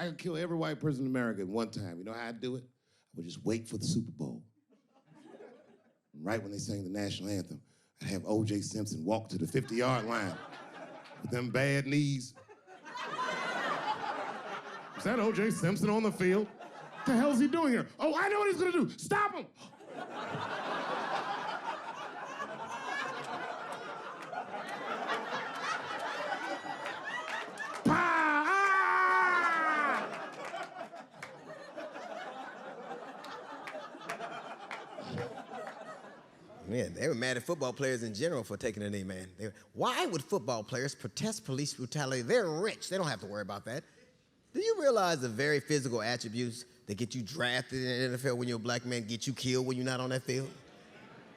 I could kill every white person in America at one time. You know how I'd do it? I would just wait for the Super Bowl. And right when they sang the national anthem, I'd have O.J. Simpson walk to the 50-yard line with them bad knees. Is that O.J. Simpson on the field? What the hell is he doing here? Oh, I know what he's gonna do. Stop him! Man, they were mad at football players in general for taking a knee, man. Why would football players protest police brutality? They're rich. They don't have to worry about that. Do you realize the very physical attributes that get you drafted in the NFL when you're a black man get you killed when you're not on that field?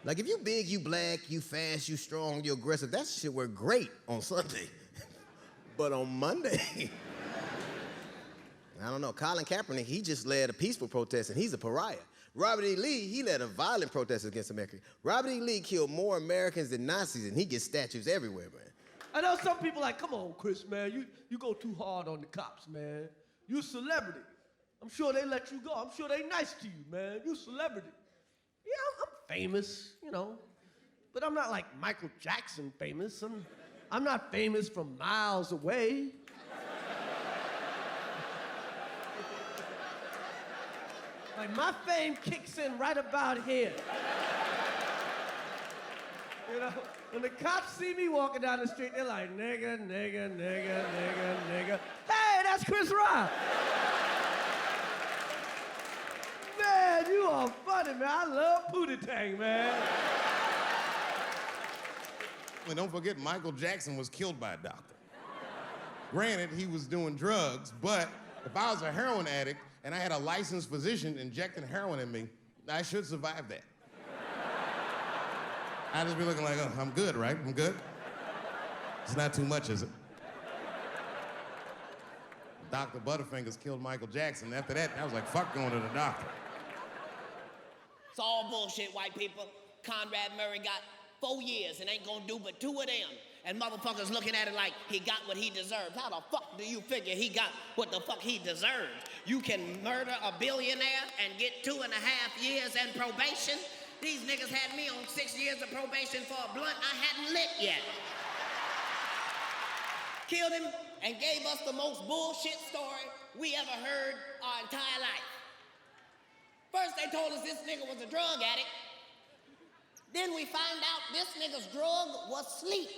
Like, if you big, you black, you fast, you strong, you aggressive, that shit work great on Sunday. But on Monday, I don't know. Colin Kaepernick, he just led a peaceful protest, and he's a pariah. Robert E. Lee, he led a violent protest against America. Robert E. Lee killed more Americans than Nazis, and he gets statues everywhere, man. I know some people like, come on, Chris, man, you go too hard on the cops, man. You a celebrity. I'm sure they let you go. I'm sure they nice to you, man. You a celebrity. Yeah, I'm famous, you know, but I'm not like Michael Jackson famous. I'm not famous from miles away. Like, my fame kicks in right about here. You know, when the cops see me walking down the street, they're like, nigga, nigga, nigga, nigga, nigga. Hey, that's Chris Rock. Man, you are funny, man. I love Pootie Tang, man. And don't forget, Michael Jackson was killed by a doctor. Granted, he was doing drugs, but if I was a heroin addict and I had a licensed physician injecting heroin in me, I should survive that. I'd just be looking like, oh, I'm good, right? I'm good? It's not too much, is it? Dr. Butterfingers killed Michael Jackson. After that, I was like, fuck going to the doctor. It's all bullshit, white people. Conrad Murray got 4 years and ain't gonna do but 2 of them. And motherfuckers looking at it like he got what he deserved. How the fuck do you figure he got what the fuck he deserved? You can murder a billionaire and get 2.5 years and probation? These niggas had me on 6 years of probation for a blunt I hadn't lit yet. Killed him and gave us the most bullshit story we ever heard our entire life. First they told us this nigga was a drug addict. Then we find out this nigga's drug was sleep.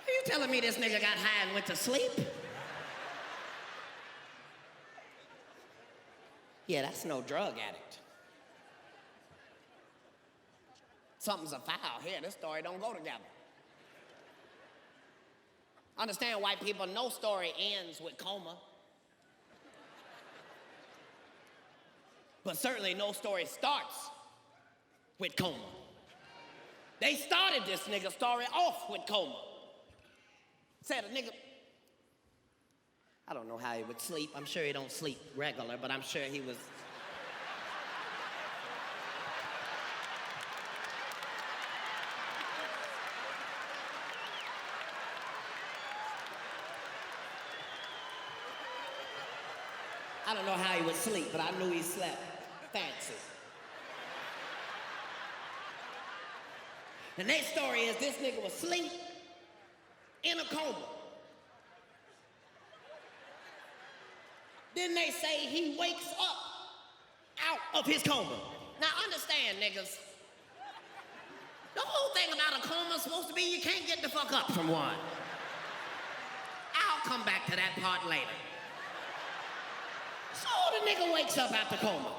Are you telling me this nigga got high and went to sleep? Yeah, that's no drug addict. Something's afoul here. This story don't go together. Understand, white people, no story ends with coma. But certainly no story starts with coma. They started this nigga story off with coma. Said a nigga, I don't know how he would sleep. I'm sure he don't sleep regular, but I'm sure he was. I don't know how he would sleep, but I knew he slept fancy. The next story is this nigga was asleep in a coma. Then they say he wakes up out of his coma. Now understand, niggas, the whole thing about a coma is supposed to be you can't get the fuck up from one. I'll come back to that part later. So the nigga wakes up out the coma.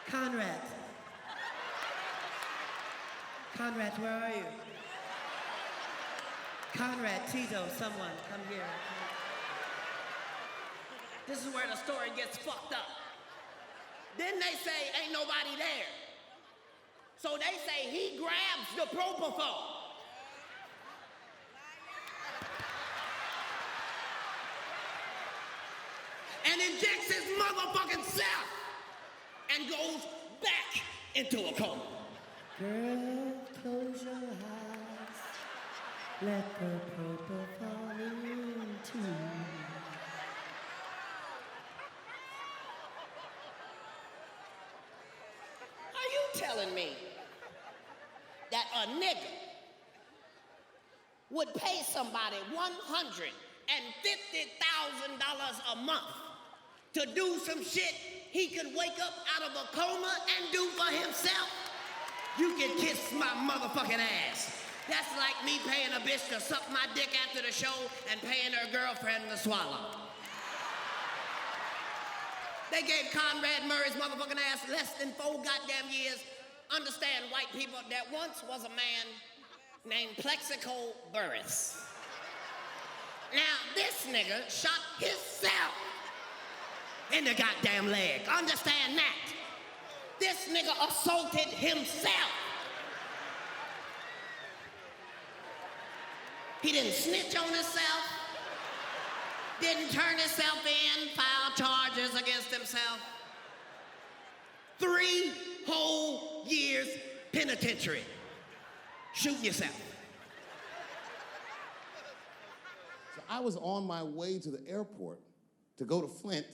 Conrad. Conrad, where are you? Conrad, Tito, someone, come here. This is where the story gets fucked up. Then they say ain't nobody there. So they say he grabs the propofol. and injects his motherfucking self and goes back into a coma. Girl, close your eyes. Let the purple fall into you. Are you telling me that a nigga would pay somebody $150,000 a month to do some shit he could wake up out of a coma and do for himself? You can kiss my motherfucking ass. That's like me paying a bitch to suck my dick after the show and paying her girlfriend to swallow. They gave Conrad Murray's motherfucking ass less than 4 goddamn years. Understand, white people, there once was a man named Plexico Burris. Now, this nigga shot himself in the goddamn leg. Understand that. This nigga assaulted himself. He didn't snitch on himself, didn't turn himself in, file charges against himself. 3 whole years penitentiary. Shooting yourself. So I was on my way to the airport to go to Flint,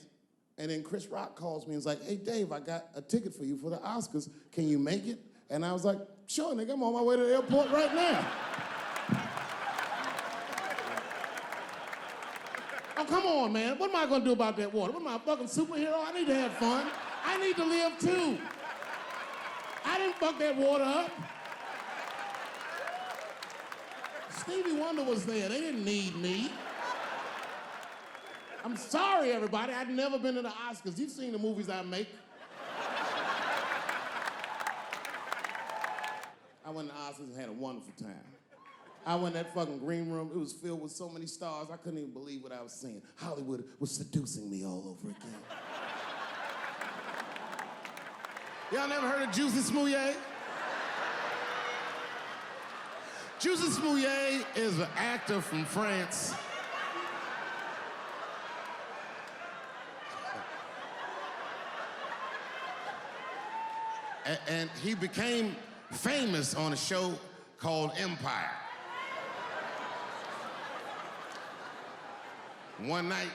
and then Chris Rock calls me and is like, hey, Dave, I got a ticket for you for the Oscars. Can you make it? And I was like, sure, nigga, I'm on my way to the airport right now. Oh, come on, man. What am I gonna do about that water? What am I, a fucking superhero? I need to have fun. I need to live too. I didn't fuck that water up. Stevie Wonder was there. They didn't need me. I'm sorry, everybody. I've never been to the Oscars. You've seen the movies I make. I went to the Oscars and had a wonderful time. I went in that fucking green room. It was filled with so many stars, I couldn't even believe what I was seeing. Hollywood was seducing me all over again. Y'all never heard of Juicy Smouye? Juicy Smouye is an actor from France. And he became famous on a show called Empire. One night,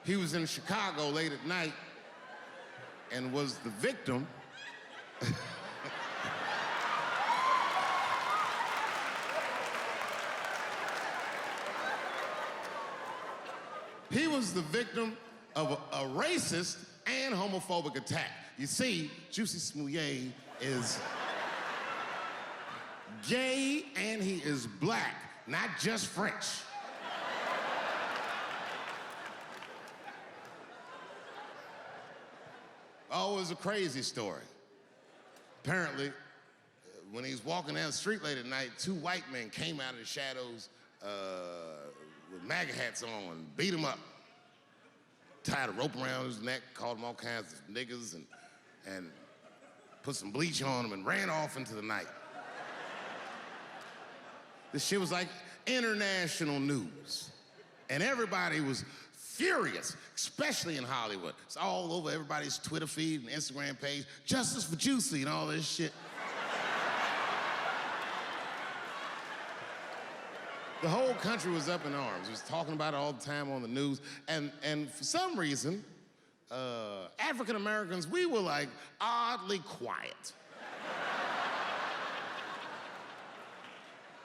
he was in Chicago late at night and was the victim he was the victim of a racist and homophobic attack. You see, Juicy Smouye is gay and he is black, not just French. Oh, it was a crazy story. Apparently, when he was walking down the street late at night, 2 white men came out of the shadows with MAGA hats on and beat him up. Tied a rope around his neck, called him all kinds of niggas, and put some bleach on him and ran off into the night. This shit was like international news. And everybody was furious, especially in Hollywood. It's all over everybody's Twitter feed and Instagram page. Justice for Juicy and all this shit. The whole country was up in arms. It was talking about it all the time on the news. And for some reason, African Americans, we were like oddly quiet.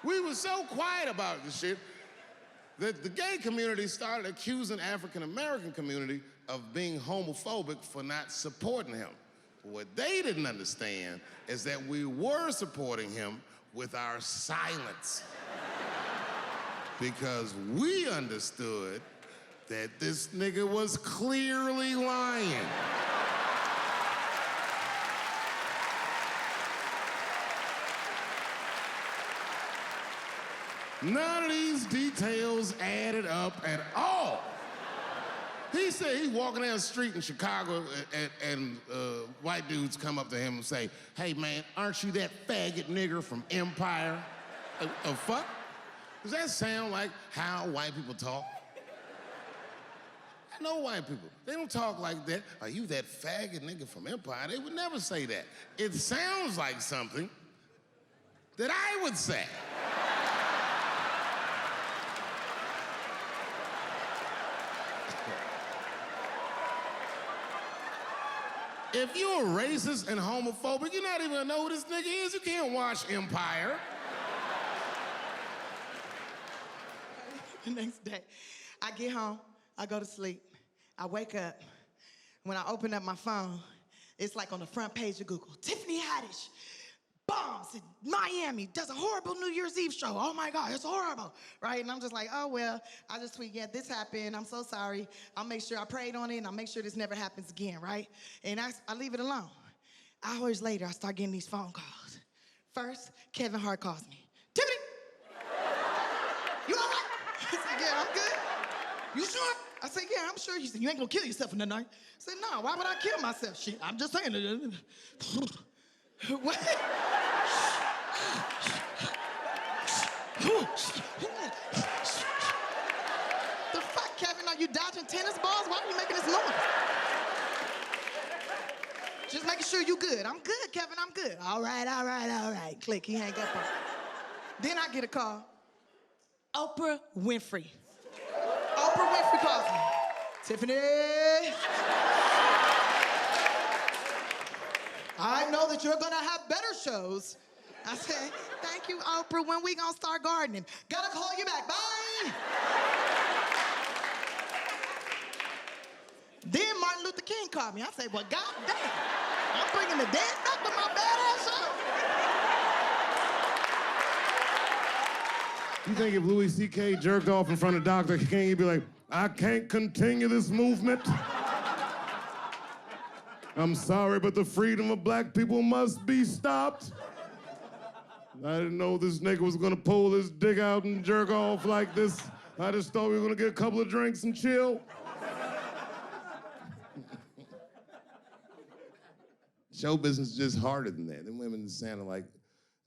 We were so quiet about this shit that the gay community started accusing African American community of being homophobic for not supporting him. What they didn't understand is that we were supporting him with our silence. Because we understood that this nigga was clearly lying. None of these details added up at all. He said he's walking down the street in Chicago and white dudes come up to him and say, hey man, aren't you that faggot nigger from Empire? A fuck? Does that sound like how white people talk? I know white people. They don't talk like that. Are you that faggot nigga from Empire? They would never say that. It sounds like something that I would say. If you're racist and homophobic, you're not even gonna know who this nigga is. You can't watch Empire. The next day, I get home, I go to sleep, I wake up. When I open up my phone, it's like on the front page of Google, Tiffany Haddish bombs in Miami, does a horrible New Year's Eve show. Oh my God, it's horrible, right? And I'm just like, oh well, I just tweet, yeah, this happened, I'm so sorry. I'll make sure I prayed on it and I'll make sure this never happens again, right? And I leave it alone. Hours later, I start getting these phone calls. First, Kevin Hart calls me. Tiffany, you all right? I said, yeah, I'm good. You sure? I said, yeah, I'm sure. He said, you ain't gonna kill yourself in the night. I said, no, why would I kill myself? Shit, I'm just saying. What? The fuck, Kevin? Are you dodging tennis balls? Why are you making this noise? Just making sure you good. I'm good, Kevin, I'm good. All right. Click, he hang up on me. Then I get a call. Oprah Winfrey. Oprah Winfrey calls me. Tiffany. I know that you're gonna have better shows. I said, thank you, Oprah. When we gonna start gardening? Gotta call you back. Bye. Then Martin Luther King called me. I said, well, goddamn, I'm bringing the dead back to my badass show. You think if Louis C.K. jerked off in front of Dr. King, he'd be like, I can't continue this movement. I'm sorry, but the freedom of black people must be stopped. I didn't know this nigga was gonna pull his dick out and jerk off like this. I just thought we were gonna get a couple of drinks and chill. Show business is just harder than that. Them women sound like,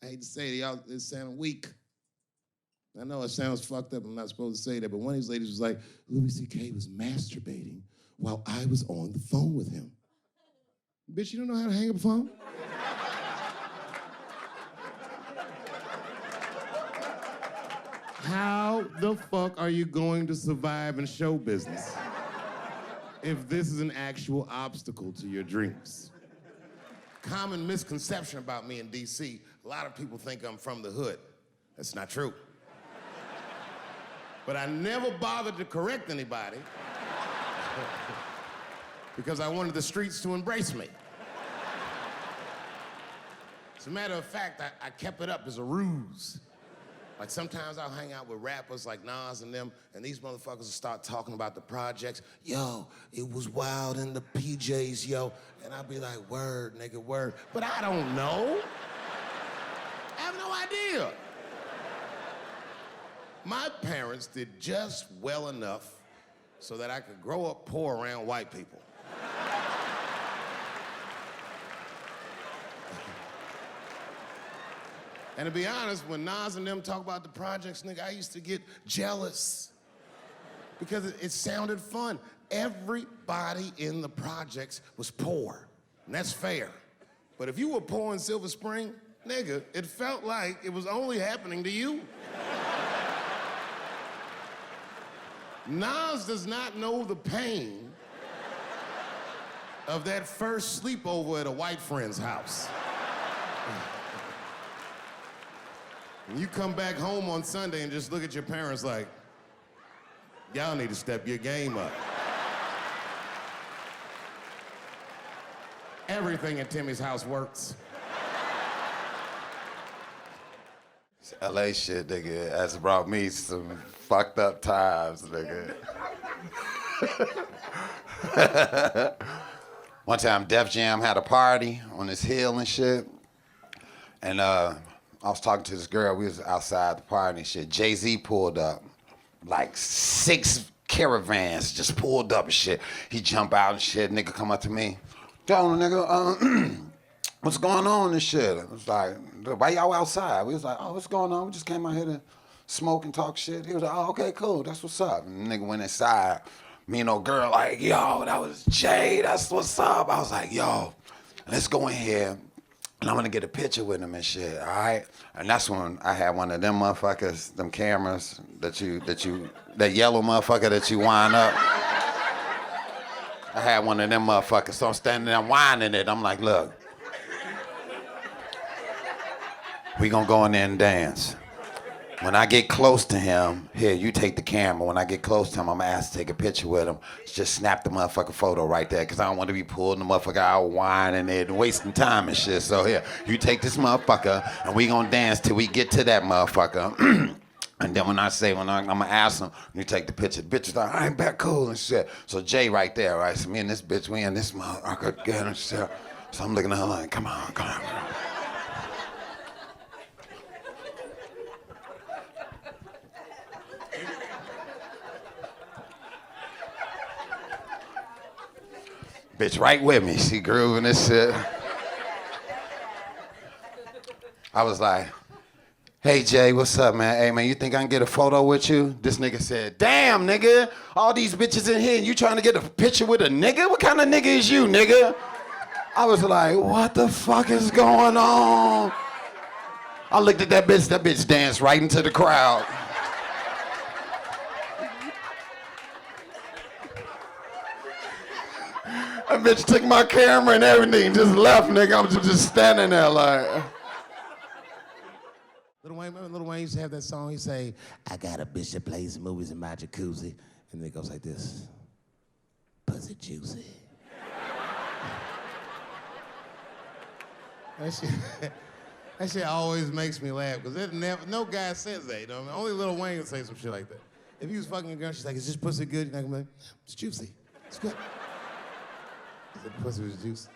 I hate to say it, y'all, they sound weak. I know it sounds fucked up, I'm not supposed to say that, but one of these ladies was like, Louis C.K. was masturbating while I was on the phone with him. Bitch, you don't know how to hang up a phone? How the fuck are you going to survive in show business if this is an actual obstacle to your dreams? Common misconception about me in D.C., a lot of people think I'm from the hood. That's not true. But I never bothered to correct anybody because I wanted the streets to embrace me. As a matter of fact, I kept it up as a ruse. Like sometimes I'll hang out with rappers like Nas and them, and these motherfuckers will start talking about the projects. Yo, it was wild in the PJs, yo. And I'll be like, word, nigga, word. But I don't know. I have no idea. My parents did just well enough so that I could grow up poor around white people. And to be honest, when Nas and them talk about the projects, nigga, I used to get jealous because it sounded fun. Everybody in the projects was poor, and that's fair. But if you were poor in Silver Spring, nigga, it felt like it was only happening to you. Nas does not know the pain of that first sleepover at a white friend's house. And you come back home on Sunday and just look at your parents like, y'all need to step your game up. Everything in Timmy's house works. LA shit, nigga, has brought me some fucked up times, nigga. One time Def Jam had a party on this hill and shit. And I was talking to this girl, we was outside the party and shit. Jay-Z pulled up, like 6 caravans just pulled up and shit. He jump out and shit, nigga come up to me. Tell him, nigga, what's going on and shit? I was like, why y'all outside? We was like, oh, what's going on? We just came out here to smoke and talk shit. He was like, oh, okay, cool, that's what's up. And the nigga went inside, Me and old girl like, yo, that was Jay, that's what's up. I was like, yo, let's go in here and I'm gonna get a picture with him and shit, all right? And that's when I had one of them motherfuckers, them cameras that yellow motherfucker that you wind up. I had one of them motherfuckers, so I'm standing there winding it. I'm like, look, we gonna go in there and dance. When I get close to him, here, you take the camera. When I get close to him, I'm gonna ask to take a picture with him. Just snap the motherfucking photo right there, because I don't want to be pulling the motherfucker out, whining it, and wasting time and shit. So here, you take this motherfucker, and we gonna dance till we get to that motherfucker. And then when I'm gonna ask him, you take the picture. The bitch is like, I ain't back cool and shit. So Jay right there, right? So me and this bitch, we in this motherfucker again and shit. So I'm looking at her like, come on, come on. Bitch right with me. She grooving this shit. I was like, hey Jay, what's up, man? Hey man, you think I can get a photo with you? This nigga said, damn nigga, all these bitches in here and you trying to get a picture with a nigga? What kind of nigga is you, nigga? I was like, what the fuck is going on? I looked at that bitch danced right into the crowd. That bitch took my camera and everything, just left, nigga. I was just standing there like. Lil Wayne used to have that song. He say, I got a bitch that plays movies in my jacuzzi. And then it goes like this. Pussy juicy. That shit always makes me laugh, because no guy says that, you know what I mean? Only Lil Wayne would say some shit like that. If he was fucking a girl, she's like, is this pussy good? You're not gonna be like, it's juicy. It's good. The pussy was juicy.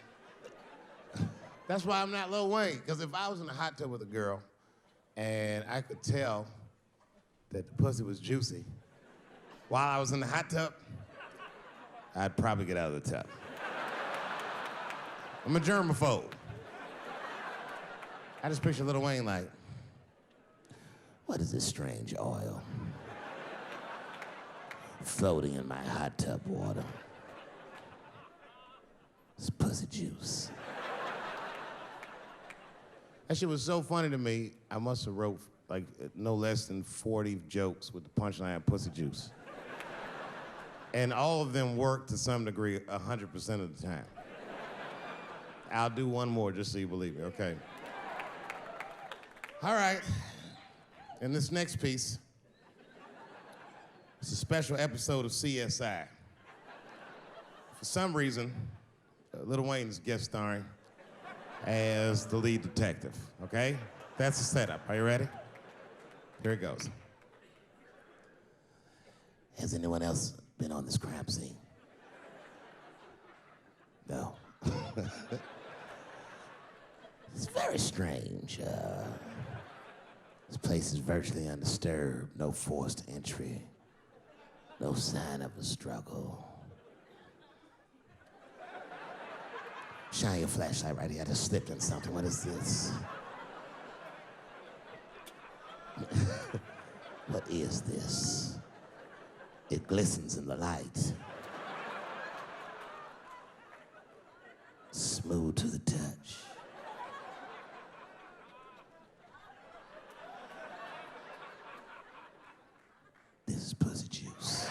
That's why I'm not Lil Wayne, because if I was in a hot tub with a girl and I could tell that the pussy was juicy while I was in the hot tub, I'd probably get out of the tub. I'm a germaphobe. I just picture Lil Wayne like, what is this strange oil floating in my hot tub water? It's pussy juice. That shit was so funny to me, I must have wrote like no less than 40 jokes with the punchline pussy juice. And all of them worked to some degree 100% of the time. I'll do one more just so you believe me, okay? All right, in this next piece, it's a special episode of CSI. For some reason, Lil Wayne's guest starring as the lead detective, okay? That's the setup. Are you ready? Here it goes. Has anyone else been on this crime scene? No. It's very strange. This place is virtually undisturbed, no forced entry, no sign of a struggle. Shine your flashlight right here. I just slipped in something. What is this? What is this? It glistens in the light. Smooth to the touch. This is pussy juice.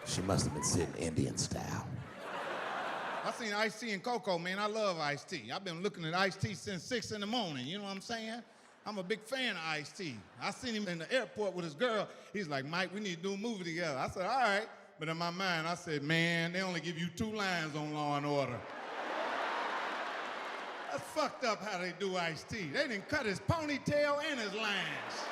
She must have been sitting Indian style. I seen Ice-T and Coco, man. I love Ice-T. I've been looking at Ice-T since 6 in the morning. You know what I'm saying? I'm a big fan of Ice-T. I seen him in the airport with his girl. He's like, Mike, we need to do a movie together. I said, all right. But in my mind, I said, man, they only give you 2 lines on Law and Order. That's fucked up how they do Ice-T. They didn't cut his ponytail and his lines.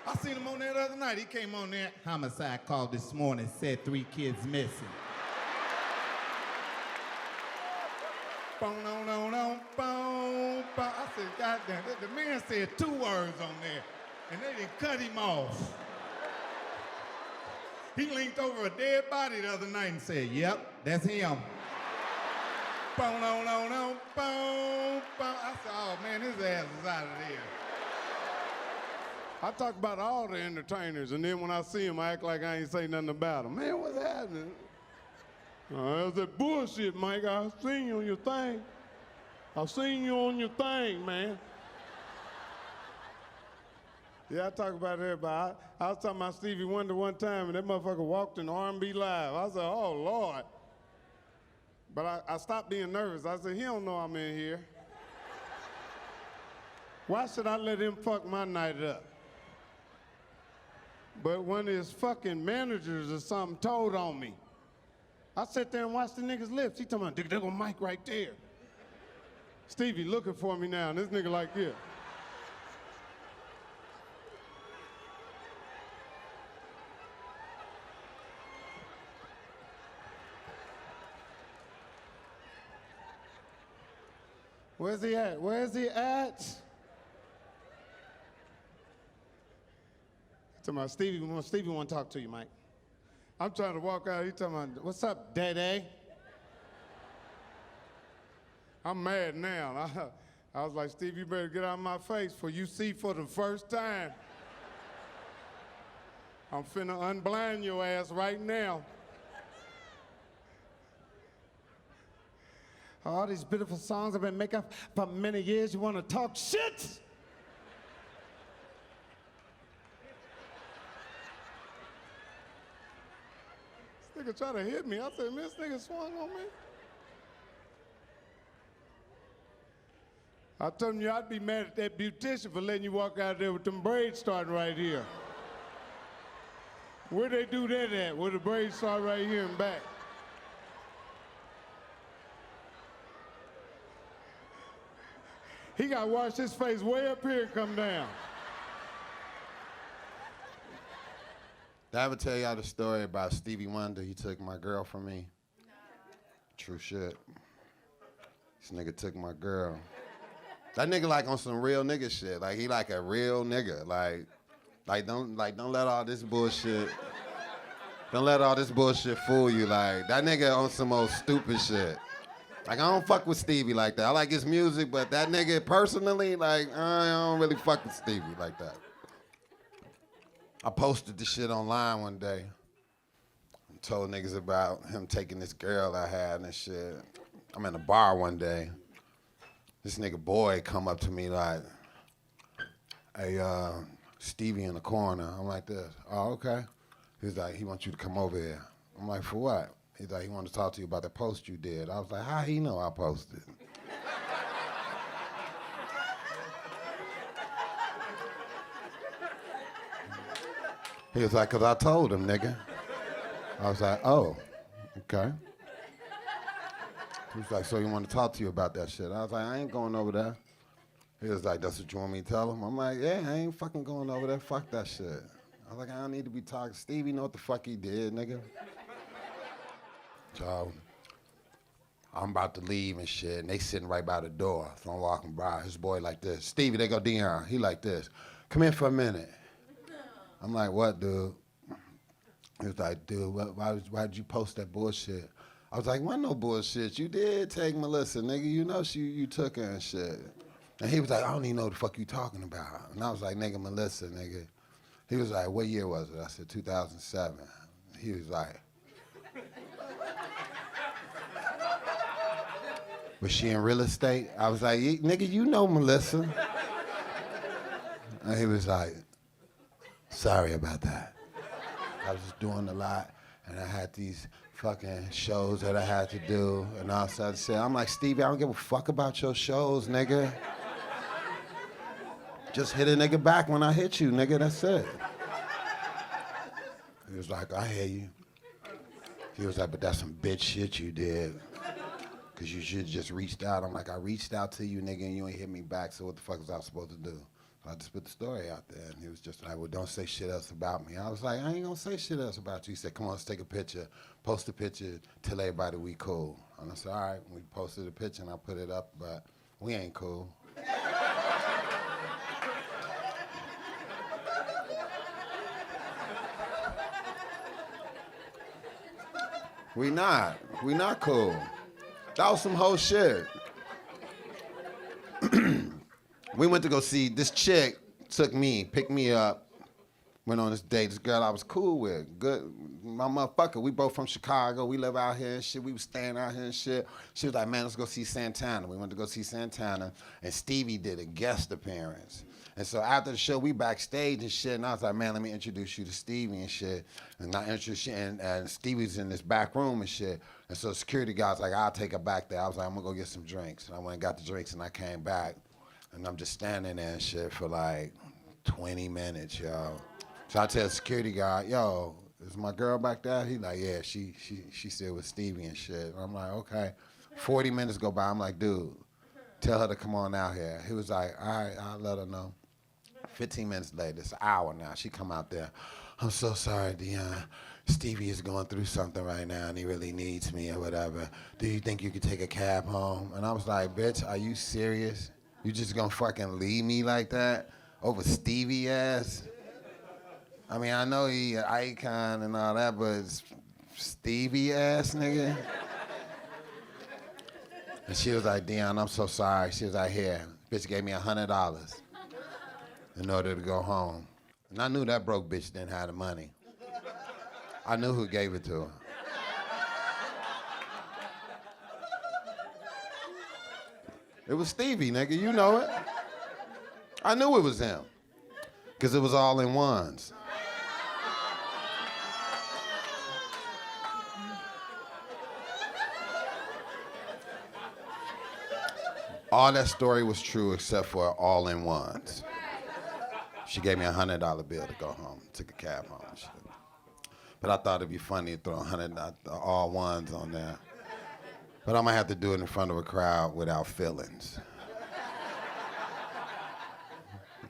I seen him on there the other night. He came on there. Homicide called this morning, said 3 kids missing. Boom, boom, boom, boom, boom. I said, goddamn, the man said 2 words on there, and they didn't cut him off. He linked over a dead body the other night and said, yep, that's him. boom, no, no, no, boom, boom. I said, oh man, his ass is out of there. I talk about all the entertainers, and then when I see him, I act like I ain't say nothing about him. Man, what's happening? That's that bullshit, Mike. I seen you on your thing. I seen you on your thing, man. Yeah, I talk about everybody. I was talking about Stevie Wonder one time, and that motherfucker walked in R&B Live. I said, oh, Lord. But I stopped being nervous. I said, he don't know I'm in here. Why should I let him fuck my night up? But when his fucking managers or something told on me, I sat there and watched the nigga's lips. He talking about, there go Mike right there. Stevie looking for me now, and this nigga like this. Where's he at? Where's he at? Talking about Stevie want to talk to you, Mike. I'm trying to walk out. He talking about, what's up, Daddy? I'm mad now. I was like, Steve, you better get out of my face for you see for the first time. I'm finna unblind your ass right now. All these beautiful songs I've been making for many years, you wanna talk shit? This nigga try to hit me. I said, man, this nigga swung on me. I told him I'd be mad at that beautician for letting you walk out there with them braids starting right here. Where they do that at? Where the braids start right here and back? He got to wash his face way up here and come down. Did I ever tell y'all the story about Stevie Wonder? He took my girl from me. No. True shit. This nigga took my girl. That nigga like on some real nigga shit. Like he like a real nigga. Like don't let all this bullshit. Don't let all this bullshit fool you. Like that nigga on some old stupid shit. Like, I don't fuck with Stevie like that. I like his music, but that nigga personally, like, I don't really fuck with Stevie like that. I posted this shit online one day. I told niggas about him taking this girl I had and shit. I'm in a bar one day. This nigga boy come up to me like, hey, Stevie in the corner. I'm like this. Oh, okay. He's like, he wants you to come over here. I'm like, for what? He's like, he wanted to talk to you about the post you did. I was like, how he know I posted? He was like, 'cause I told him, nigga. I was like, oh, okay. He was like, so he wanted to talk to you about that shit. I was like, I ain't going over there. He was like, that's what you want me to tell him? I'm like, yeah, I ain't fucking going over there. Fuck that shit. I was like, I don't need to be talking. Stevie know what the fuck he did, nigga. So I'm about to leave and shit, and they sitting right by the door. So I'm walking by, his boy like this. Stevie, they go Dion. He like this. Come in for a minute. I'm like, what, dude? He was like, dude, why did you post that bullshit? I was like, wasn't no bullshit. You did take Melissa, nigga. You know you took her and shit. And he was like, I don't even know what the fuck you talking about. And I was like, nigga, Melissa, nigga. He was like, what year was it? I said, 2007. He was like, was she in real estate? I was like, nigga, you know Melissa. And he was like, sorry about that. I was just doing a lot, and I had these fucking shows that I had to do, and all that shit. I'm like, Stevie, I don't give a fuck about your shows, nigga. Just hit a nigga back when I hit you, nigga, that's it. He was like, I hear you. He was like, but that's some bitch shit you did. Cause you should just reached out. I'm like, I reached out to you, nigga, and you ain't hit me back, so what the fuck was I supposed to do? So I just put the story out there, and he was just like, well, don't say shit else about me. I was like, I ain't gonna say shit else about you. He said, come on, let's take a picture. Post a picture, tell everybody we cool. And I said, all right, we posted a picture, and I put it up, but we ain't cool. We not cool. That was some whole shit. We went to go see, this chick picked me up, went on this date. This girl I was cool with, good, my motherfucker. We both from Chicago. We live out here and shit. We was staying out here and shit. She was like, man, let's go see Santana. We went to go see Santana, and Stevie did a guest appearance. And so after the show, we backstage and shit, and I was like, man, let me introduce you to Stevie and shit. And I introduced you, and Stevie's in this back room and shit. And so the security guy's like, I'll take her back there. I was like, I'm gonna go get some drinks. And I went and got the drinks, and I came back. And I'm just standing there and shit for like 20 minutes, yo. So I tell the security guy, yo, is my girl back there? He like, yeah, she still with Stevie and shit. And I'm like, okay. 40 minutes go by, I'm like, dude, tell her to come on out here. He was like, all right, I'll let her know. 15 minutes later, it's an hour now, she come out there. I'm so sorry, Dion. Stevie is going through something right now and he really needs me or whatever. Do you think you could take a cab home? And I was like, bitch, are you serious? You just gonna fucking leave me like that over Stevie ass? I mean, I know he an icon and all that, but it's Stevie ass nigga? And she was like, Dion, I'm so sorry. She was like, here, bitch gave me $100 in order to go home. And I knew that broke bitch didn't have the money. I knew who gave it to her. It was Stevie, nigga, you know it. I knew it was him, because it was all in ones. All that story was true except for all in ones. She gave me a $100 bill to go home, took a cab home and shit. But I thought it'd be funny to throw all ones on there. But I'm gonna have to do it in front of a crowd without feelings.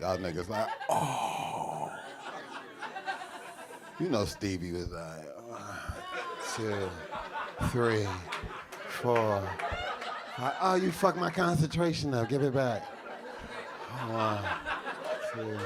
Y'all niggas like, oh. You know Stevie was like, 1, 2, 3, 4. Oh, you fucked my concentration up, give it back. 1, 2.